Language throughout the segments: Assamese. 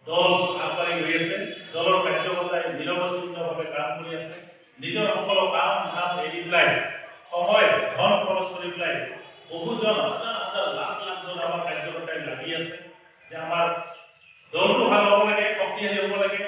দল আগবাঢ়ি গৈ আছে। দলৰ কাৰ্যকৰ্তাই নিৰৱচ্ছিন্নভাৱে কাম কৰি আছে। নিজৰ সকলো কাম ধাম এৰি পেলাই সময় ধন খৰচ কৰি পেলাই বহুজন হাজাৰ হাজাৰ লাখ লাখজন আমাৰ কাৰ্যকৰ্তাই লাগি আছে যে আমাৰ দলটো ভাল হ'ব লাগে, শক্তিশালী হ'ব লাগে।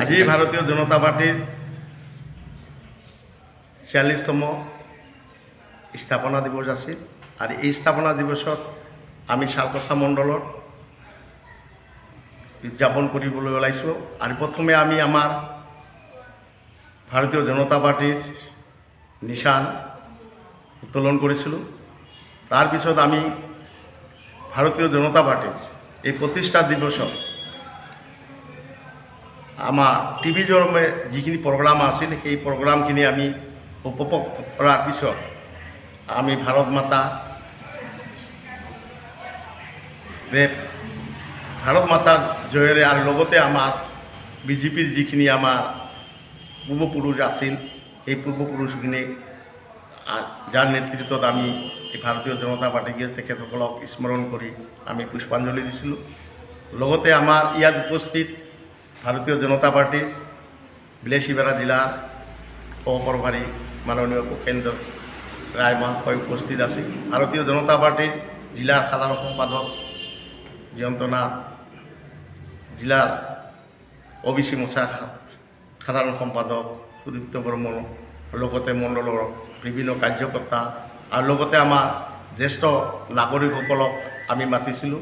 আজি ভাৰতীয় জনতা পাৰ্টিৰ ৪৬তম স্থাপনা দিৱস আছিল আৰু এই স্থাপনা দিৱসত আমি শালকচা মণ্ডলত উদযাপন কৰিবলৈ ওলাইছোঁ। আৰু প্ৰথমে আমি আমাৰ ভাৰতীয় জনতা পাৰ্টিৰ নিশান উত্তোলন কৰিছিলোঁ। তাৰপিছত আমি ভাৰতীয় জনতা পাৰ্টিৰ এই প্ৰতিষ্ঠা দিৱসত আমাৰ টিভি জৰিয়তে যিখিনি প্ৰগ্ৰাম আছিল সেই প্ৰগ্ৰামখিনি আমি উপভোগ কৰাৰ পিছত আমি ভাৰত মাতা জয়েৰে আৰু লগতে আমাৰ বিজেপিৰ যিখিনি আমাৰ পূৰ্বপুৰুষ আছিল সেই পূৰ্বপুৰুষখিনি যাৰ নেতৃত্বত আমি এই ভাৰতীয় জনতা পাৰ্টিকে তেখেতসকলক স্মৰণ কৰি আমি পুষ্পাঞ্জলি দিছিলোঁ। লগতে আমাৰ ইয়াত উপস্থিত ভাৰতীয় জনতা পাৰ্টিৰ বিলাসীপাৰা জিলাৰ সহপ্ৰভাৰী মাননীয় ভূপেন্দ্ৰ ৰায় মহাশয় উপস্থিত আছিল। ভাৰতীয় জনতা পাৰ্টিৰ জিলাৰ সাধাৰণ সম্পাদক জয়ন্তনাথ, জিলাৰ OBC মোৰ্চা সাধাৰণ সম্পাদক সুদীপ্ত বৰ্মন, লগতে মণ্ডলৰ বিভিন্ন কাৰ্যকৰ্তা আৰু লগতে আমাৰ জ্যেষ্ঠ নাগৰিকসকলক আমি মাতিছিলোঁ।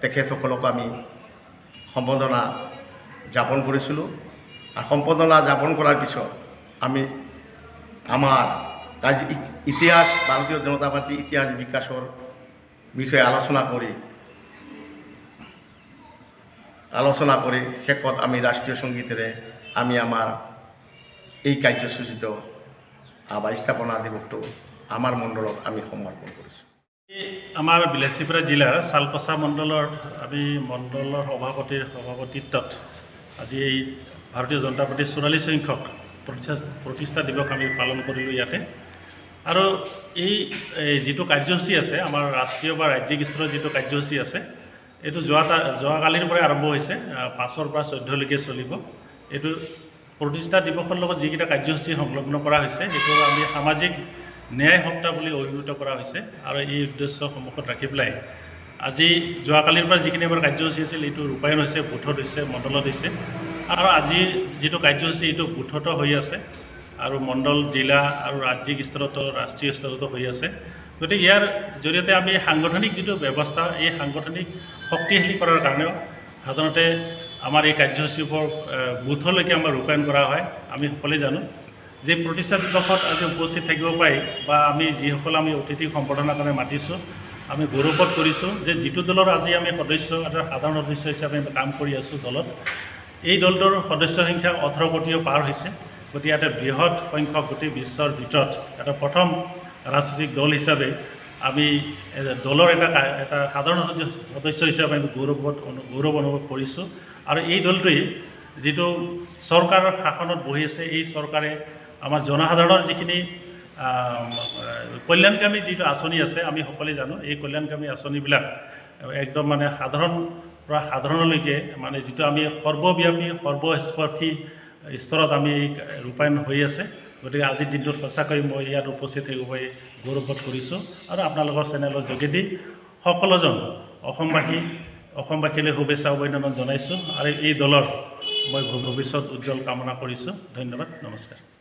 তেখেতসকলক আমি সম্বৰ্ধনা জ্ঞাপন কৰিছিলোঁ। আৰু সম্বৰ্ধনা জ্ঞাপন কৰাৰ পিছত আমি আমাৰ ইতিহাস, ভাৰতীয় জনতা পাৰ্টিৰ ইতিহাস বিকাশৰ বিষয়ে আলোচনা কৰি শেষত আমি ৰাষ্ট্ৰীয় সংগীতেৰে আমি আমাৰ এই কাৰ্যসূচীটো বা স্থাপনা দিৱসটো আমাৰ মণ্ডলত আমি সমৰ্পণ কৰিছোঁ। আমাৰ বিলাসীপাৰা জিলাৰ শালকচা মণ্ডলৰ আমি মণ্ডলৰ সভাপতিত্বত আজি এই ভাৰতীয় জনতা পাৰ্টিৰ ৪৪ সংখ্যক প্ৰতিষ্ঠা দিৱস আমি পালন কৰিলোঁ ইয়াতে। আৰু এই যিটো কাৰ্যসূচী আছে আমাৰ ৰাষ্ট্ৰীয় বা ৰাজ্যিক স্তৰৰ যিটো কাৰ্যসূচী আছে এইটো যোৱাকালিৰ পৰাই আৰম্ভ হৈছে, ৫ৰ পৰা ১৪লৈকে চলিব। এইটো প্ৰতিষ্ঠা দিৱসৰ লগত যিকেইটা কাৰ্যসূচী সংলগ্ন কৰা হৈছে সেইটো আমি সামাজিক ন্যায় সপ্তাহ বুলি অভিহিত কৰা হৈছে। আৰু এই উদ্দেশ্য সন্মুখত ৰাখি পেলাই আজি যোৱাকালিৰ পৰা যিখিনি আমাৰ কাৰ্যসূচী আছিল এইটো ৰূপায়ণ হৈছে, বুথত হৈছে, মণ্ডলত হৈছে। আৰু আজি যিটো কাৰ্যসূচী এইটো বুথতো হৈ আছে আৰু মণ্ডল, জিলা আৰু ৰাজ্যিক স্তৰতো, ৰাষ্ট্ৰীয় স্তৰতো হৈ আছে। গতিকে ইয়াৰ জৰিয়তে আমি সাংগঠনিক যিটো ব্যৱস্থা, এই সাংগঠনিক শক্তিশালী কৰাৰ কাৰণেও সাধাৰণতে আমাৰ এই কাৰ্যসূচীবোৰ বুথলৈকে আমাৰ ৰূপায়ণ কৰা হয়। আমি সকলোৱে জানো যে প্ৰতিষ্ঠা দিৱসত আজি উপস্থিত থাকিব পাৰি বা আমি যিসকল আমি অতিথিক সম্বৰ্ধনা কাৰণে মাতিছোঁ, আমি গৌৰৱবোধ কৰিছোঁ যে যিটো দলৰ আজি আমি সদস্য এটা সাধাৰণ সদস্য হিচাপে আমি কাম কৰি আছোঁ দলত, এই দলটোৰ সদস্য সংখ্যা 18 কোটিও পাৰ হৈছে। গতিকে এটা বৃহৎ সংখ্যক গোটেই বিশ্বৰ ভিতৰত এটা প্ৰথম ৰাজনৈতিক দল হিচাপে আমি দলৰ এটা সাধাৰণ সদস্য হিচাপে আমি গৌৰৱ অনুভৱ কৰিছোঁ। আৰু এই দলটোৱে যিটো চৰকাৰৰ শাসনত বহি আছে, এই চৰকাৰে আমাৰ জনসাধাৰণৰ যিখিনি কল্যাণকামী যিটো আঁচনি আছে, আমি সকলোৱে জানো এই কল্যাণকামী আঁচনিবিলাক একদম মানে সাধাৰণ পৰা সাধাৰণলৈকে মানে যিটো আমি সৰ্বব্যাপী সৰ্বস্পৰ্শী স্তৰত আমি ৰূপায়ণ হৈ আছে। গতিকে আজিৰ দিনটোত সঁচাকৈ মই ইয়াত উপস্থিত থাকিব পাৰি গৌৰৱবোধ কৰিছোঁ আৰু আপোনালোকৰ চেনেলৰ যোগেদি সকলোজন অসমবাসীলৈ শুভেচ্ছা অভিনন্দন জনাইছোঁ আৰু এই দলৰ মই ভৱিষ্যত উজ্জ্বল কামনা কৰিছোঁ। ধন্যবাদ, নমস্কাৰ।